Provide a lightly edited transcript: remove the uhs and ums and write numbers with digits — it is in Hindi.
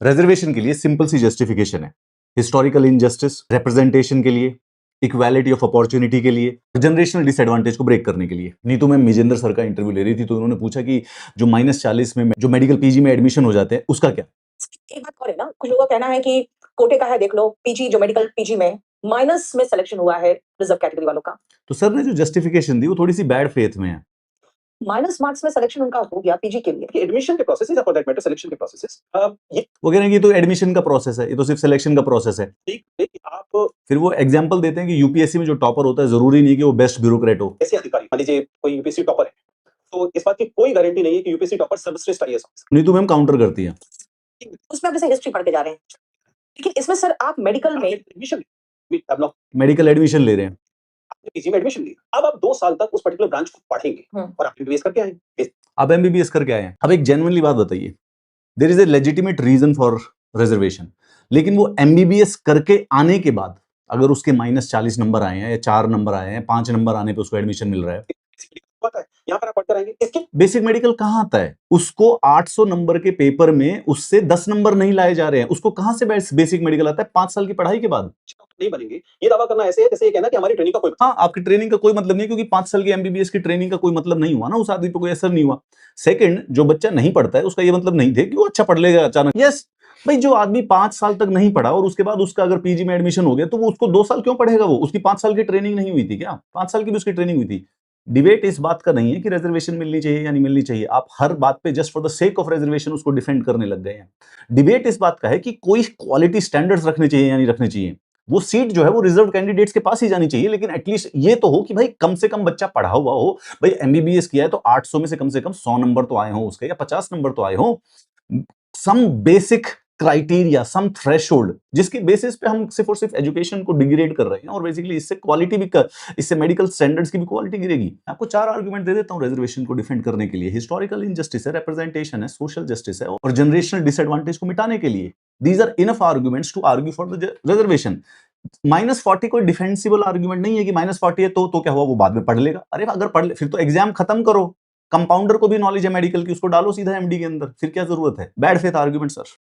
रिजर्वेशन के लिए सिंपल सी जस्टिफिकेशन है, हिस्टोरिकल इनजस्टिस, रिप्रेजेंटेशन के लिए, इक्वालिटी ऑफ अपॉर्चुनिटी के लिए, जनरेशनल डिसएडवांटेज को ब्रेक करने के लिए। नीतू मैम मिजेंद्र सर का इंटरव्यू ले रही थी तो उन्होंने पूछा कि जो -40 में जो मेडिकल पीजी में एडमिशन हो जाते हैं उसका क्या। एक बात और है ना, कुछ लोगों का कहना है कि कोटे का है, देख लो पीजी जो मेडिकल पीजी में माइनस में सिलेक्शन हुआ है रिजर्व कैटेगरी वालों का। तो सर ने जो जस्टिफिकेशन दी वो थोड़ी सी बैड फेथ में है। माइनस मार्क्स में सिलेक्शन उनका हो गया पीजी के लिए। एडमिशन के processes for that matter selection के प्रोसेसेस ये वो कह रहे हैं कि ये तो एडमिशन का प्रोसेस है, ये तो सिर्फ सिलेक्शन का प्रोसेस है। ठीक है कि आप फिर वो एग्जांपल देते हैं कि यूपीएससी में जो टॉपर होता है जरूरी नहीं कि वो बेस्ट ब्यूरोक्रेट हो। ऐसे अधिकारी, मान लीजिए कोई यूपीएससी टॉपर है, तो इस बात की कोई गारंटी नहीं है कि यूपीएससी टॉपर सर्वश्रेष्ठ IAS officer. Neetu ma'am counter करती है। उसमें आप जैसे हिस्ट्री पढ़ के जा रहे हैं, लेकिन इसमें सर आप मेडिकल में एडमिशन मेडिकल एडमिशन ले रहे हैं, पीजी में एडमिशन लिया, अब आप 2 साल तक उस पर्टिकुलर ब्रांच को पढ़ेंगे और आप एमबीबीएस करके आएंगे। अब एमबीबीएस करके आए हैं। अब एक जेन्युइनली बात बताइए, there is a legitimate reason for reservation, लेकिन वो एमबीबीएस करके आने के बाद अगर उसके -40 नंबर आए हैं या 4 नंबर आए हैं, 5 नंबर आने पे उसको एडमिशन मिल रहा है, यहाँ पर आप पढ़कर आएंगे। इसके बेसिक मेडिकल कहाँ आता है? उसको 800 नंबर के पेपर में उससे 10 नंबर नहीं लाए जा रहे हैं, उसको कहां से बेसिक मेडिकल आता है? 5 साल की पढ़ाई के बाद नहीं बनेंगे। ये दावा करना ऐसे है जैसे ये कहना कि हमारी ट्रेनिंग का कोई हाँ, आपकी ट्रेनिंग का कोई मतलब नहीं, क्योंकि 5 साल की एमबीबीएस की ट्रेनिंग का कोई मतलब नहीं हुआ ना, उस आदमी पे कोई असर नहीं हुआ। सेकंड, जो बच्चा नहीं पढ़ता है उसका ये मतलब नहीं थे कि वो अच्छा पढ़ लेगा अचानक। यस भाई, जो आदमी 5 साल तक नहीं पढ़ा और उसके बाद उसका अगर पीजी में एडमिशन हो गया तो वो उसको 2 साल क्यों पढ़ेगा? वो उसकी 5 साल की ट्रेनिंग नहीं हुई थी क्या? 5 साल की भी उसकी ट्रेनिंग हुई थी। डिबेट इस बात का नहीं है कि रिजर्वेशन मिलनी चाहिए या नहीं मिलनी चाहिए। आप हर बात पे just for the sake of reservation उसको डिफेंड करने लग गए हैं। डिबेट इस बात का है कि कोई क्वालिटी स्टैंडर्ड्स रखने चाहिए या नहीं रखने चाहिए। वो सीट जो है वो रिजर्व कैंडिडेट्स के पास ही जानी चाहिए, लेकिन एटलीस्ट ये तो हो कि भाई कम से कम बच्चा पढ़ा हुआ हो। भाई एमबीबीएस किया है तो 800 में से कम 100 नंबर तो आए हो उसके, या 50 नंबर तो आए हो। सम बेसिक क्राइटेरिया, सम थ्रेशोल्ड, जिसके बेसिस पे हम सिर्फ और सिर्फ एजुकेशन को डिग्रेड कर रहे हैं, और बेसिकली इससे क्वालिटी भी इससे मेडिकल स्टैंडर्ड्स की भी क्वालिटी गिरेगी। आपको 4 आर्गुमेंट दे देता हूं रिजर्वेशन को डिफेंड करने के लिए। हिस्टोरिकल इनजस्टिस है, रिप्रेजेंटेशन है, सोशल जस्टिस है, और जनरेशनल डिसएडवांटेज को मिटाने के लिए। These are enough arguments to argue for the reservation. -40 कोई डिफेंसिबल आर्गुमेंट नहीं है कि -40 है तो क्या हुआ, वो बाद में पढ़ लेगा। अरे अगर पढ़ ले फिर तो एग्जाम खत्म करो। कंपाउंडर को भी नॉलेज है मेडिकल की, उसको डालो सीधा एमडी के अंदर, फिर क्या जरूरत है? Bad faith argument sir.